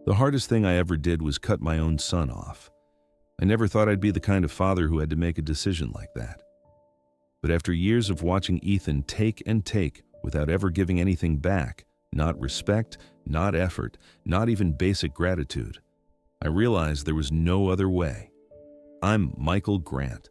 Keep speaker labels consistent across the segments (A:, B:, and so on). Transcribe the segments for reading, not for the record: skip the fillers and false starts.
A: The hardest thing I ever did was cut my own son off. I never thought I'd be the kind of father who had to make a decision like that. But after years of watching Ethan take and take without ever giving anything back, not respect, not effort, not even basic gratitude, I realized there was no other way. I'm Michael Grant.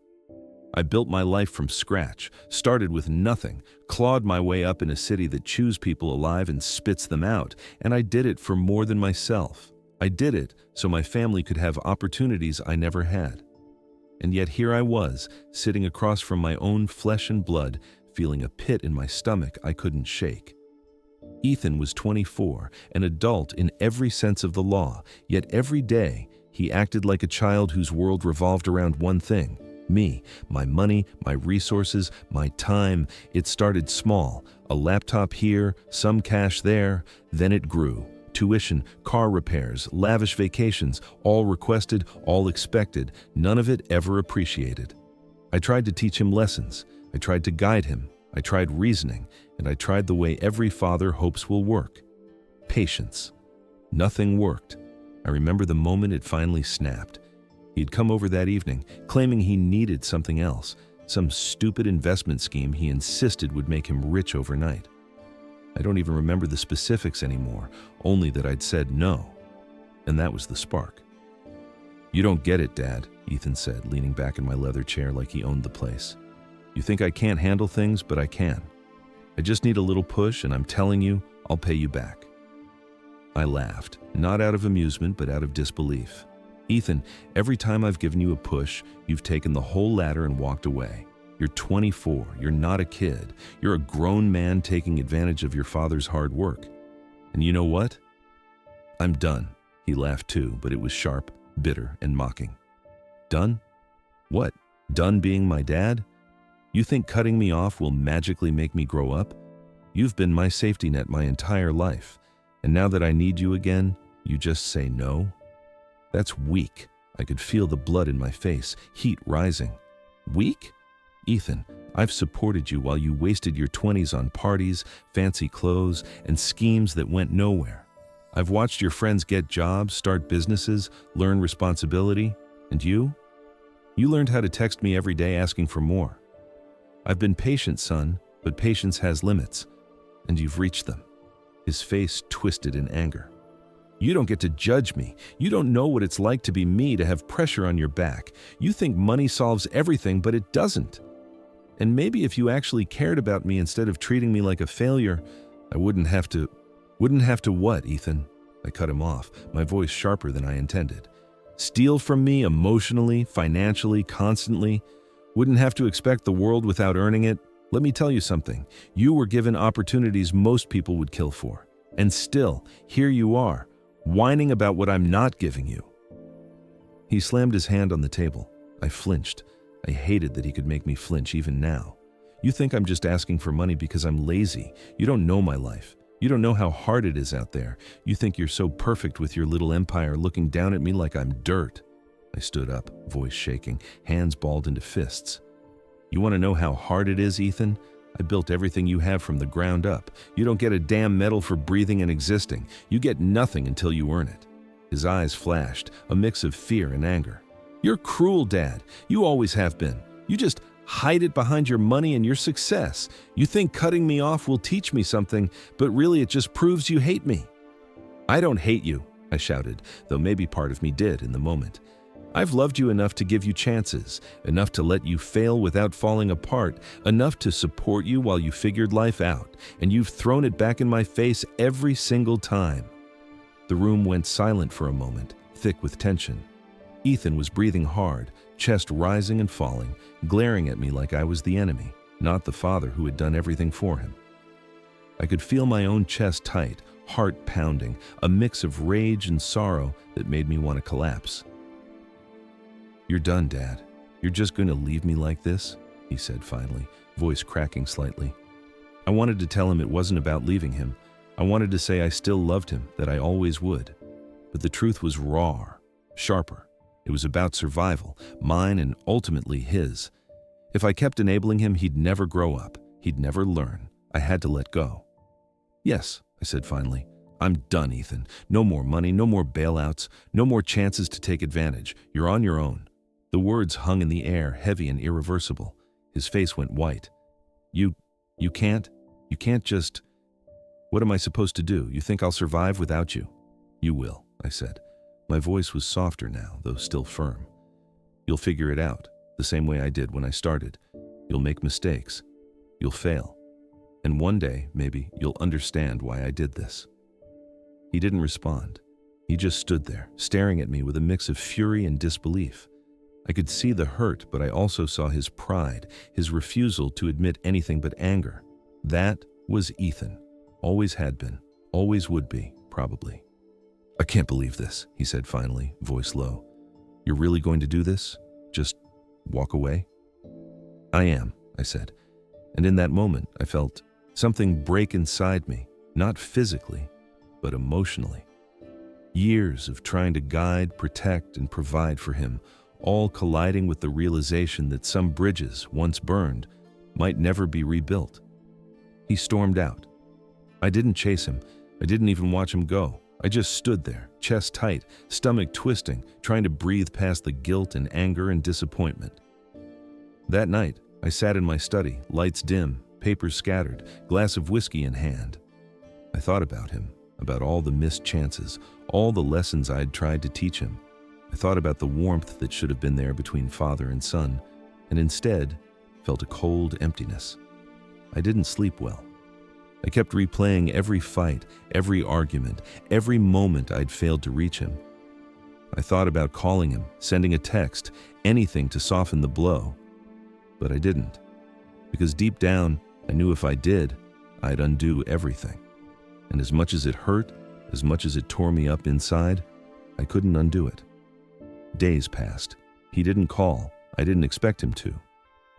A: I built my life from scratch, started with nothing, clawed my way up in a city that chews people alive and spits them out, and I did it for more than myself. I did it so my family could have opportunities I never had. And yet here I was, sitting across from my own flesh and blood, feeling a pit in my stomach I couldn't shake. Ethan was 24, an adult in every sense of the law, yet every day he acted like a child whose world revolved around one thing: me, my money, my resources, my time. It started small, a laptop here, some cash there, then it grew. Tuition, car repairs, lavish vacations, all requested, all expected, none of it ever appreciated. I tried to teach him lessons. I tried to guide him. I tried reasoning, and I tried the way every father hopes will work: patience. Nothing worked. I remember the moment it finally snapped. He'd come over that evening, claiming he needed something else, some stupid investment scheme he insisted would make him rich overnight. I don't even remember the specifics anymore, only that I'd said no. And that was the spark. "You don't get it, Dad," Ethan said, leaning back in my leather chair like he owned the place. "You think I can't handle things, but I can. I just need a little push, and I'm telling you, I'll pay you back." I laughed, not out of amusement, but out of disbelief. "Ethan, every time I've given you a push, you've taken the whole ladder and walked away. You're 24, you're not a kid. You're a grown man taking advantage of your father's hard work. And you know what? I'm done." He laughed too, but it was sharp, bitter, and mocking. "Done? What? Done being my dad? You think cutting me off will magically make me grow up? You've been my safety net my entire life, and now that I need you again, you just say no? That's weak." I could feel the blood in my face, heat rising. "Weak? Ethan, I've supported you while you wasted your 20s on parties, fancy clothes, and schemes that went nowhere. I've watched your friends get jobs, start businesses, learn responsibility, and you? You learned how to text me every day asking for more. I've been patient, son, but patience has limits, and you've reached them." His face twisted in anger. "You don't get to judge me. You don't know what it's like to be me, to have pressure on your back. You think money solves everything, but it doesn't. And maybe if you actually cared about me instead of treating me like a failure, I wouldn't have to..." "Wouldn't have to what, Ethan?" I cut him off, my voice sharper than I intended. "Steal from me emotionally, financially, constantly? Wouldn't have to expect the world without earning it? Let me tell you something. You were given opportunities most people would kill for. And still, here you are, whining about what I'm not giving you." He slammed his hand on the table. I flinched. I hated that he could make me flinch even now. "You think I'm just asking for money because I'm lazy. You don't know my life. You don't know how hard it is out there. You think you're so perfect with your little empire, looking down at me like I'm dirt." I stood up, voice shaking, hands balled into fists. "You want to know how hard it is, Ethan? I built everything you have from the ground up. You don't get a damn medal for breathing and existing. You get nothing until you earn it." His eyes flashed, a mix of fear and anger. "You're cruel, Dad. You always have been. You just hide it behind your money and your success. You think cutting me off will teach me something, but really it just proves you hate me." "I don't hate you," I shouted, though maybe part of me did in the moment. "I've loved you enough to give you chances, enough to let you fail without falling apart, enough to support you while you figured life out, and you've thrown it back in my face every single time." The room went silent for a moment, thick with tension. Ethan was breathing hard, chest rising and falling, glaring at me like I was the enemy, not the father who had done everything for him. I could feel my own chest tight, heart pounding, a mix of rage and sorrow that made me want to collapse. "You're done, Dad. You're just going to leave me like this?" he said finally, voice cracking slightly. I wanted to tell him it wasn't about leaving him. I wanted to say I still loved him, that I always would. But the truth was raw, sharper. It was about survival, mine and ultimately his. If I kept enabling him, he'd never grow up. He'd never learn. I had to let go. "Yes," I said finally, I'm done, Ethan. No more money, no more bailouts, no more chances to take advantage. You're on your own." The words hung in the air, heavy and irreversible. His face went white. You can't just... What am I supposed to do? You think I'll survive without you?" "You will," I said. My voice was softer now, though still firm. "You'll figure it out, the same way I did when I started. You'll make mistakes. You'll fail. And one day, maybe, you'll understand why I did this." He didn't respond. He just stood there, staring at me with a mix of fury and disbelief. I could see the hurt, but I also saw his pride, his refusal to admit anything but anger. That was Ethan. Always had been. Always would be, probably. "I can't believe this," he said finally, voice low. "You're really going to do this? Just walk away?" "I am," I said. And in that moment, I felt something break inside me, not physically, but emotionally. Years of trying to guide, protect, and provide for him, all colliding with the realization that some bridges, once burned, might never be rebuilt. He stormed out. I didn't chase him. I didn't even watch him go. I just stood there, chest tight, stomach twisting, trying to breathe past the guilt and anger and disappointment. That night, I sat in my study, lights dim, papers scattered, glass of whiskey in hand. I thought about him, about all the missed chances, all the lessons I'd tried to teach him. I thought about the warmth that should have been there between father and son, and instead felt a cold emptiness. I didn't sleep well. I kept replaying every fight, every argument, every moment I'd failed to reach him. I thought about calling him, sending a text, anything to soften the blow. But I didn't, because deep down, I knew if I did, I'd undo everything. And as much as it hurt, as much as it tore me up inside, I couldn't undo it. Days passed. He didn't call. I didn't expect him to.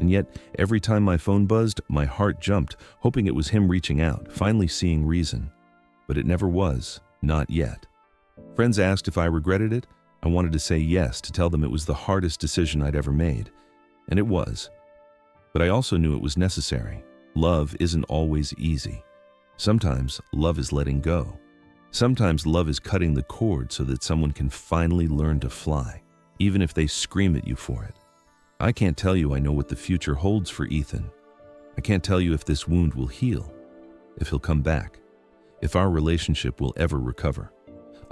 A: And yet, every time my phone buzzed, my heart jumped, hoping it was him reaching out, finally seeing reason. But it never was, not yet. Friends asked if I regretted it. I wanted to say yes, to tell them it was the hardest decision I'd ever made. And it was. But I also knew it was necessary. Love isn't always easy. Sometimes love is letting go. Sometimes love is cutting the cord so that someone can finally learn to fly, even if they scream at you for it. I can't tell you I know what the future holds for Ethan. I can't tell you if this wound will heal, if he'll come back, if our relationship will ever recover.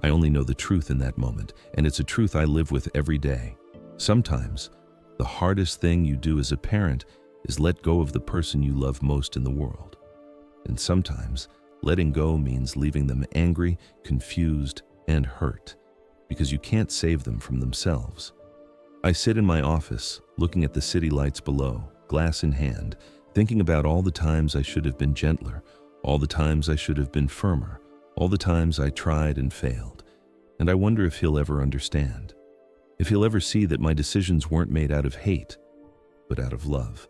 A: I only know the truth in that moment, and it's a truth I live with every day. Sometimes, the hardest thing you do as a parent is let go of the person you love most in the world. And sometimes, letting go means leaving them angry, confused, and hurt, because you can't save them from themselves. I sit in my office, looking at the city lights below, glass in hand, thinking about all the times I should have been gentler, all the times I should have been firmer, all the times I tried and failed. And I wonder if he'll ever understand, if he'll ever see that my decisions weren't made out of hate, but out of love.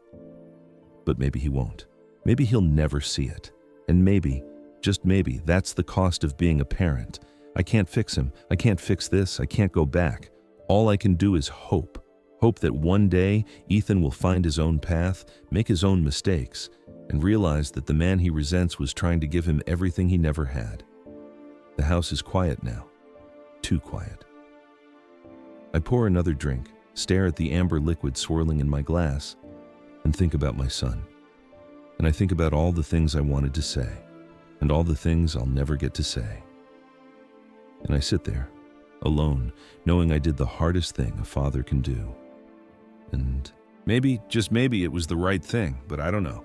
A: But maybe he won't. Maybe he'll never see it. And maybe, just maybe, that's the cost of being a parent. I can't fix him. I can't fix this. I can't go back. All I can do is hope. Hope that one day Ethan will find his own path, make his own mistakes, and realize that the man he resents was trying to give him everything he never had. The house is quiet now. Too quiet. I pour another drink, stare at the amber liquid swirling in my glass, and think about my son. And I think about all the things I wanted to say, and all the things I'll never get to say. And I sit there, alone, knowing I did the hardest thing a father can do. And maybe, just maybe, it was the right thing, but I don't know.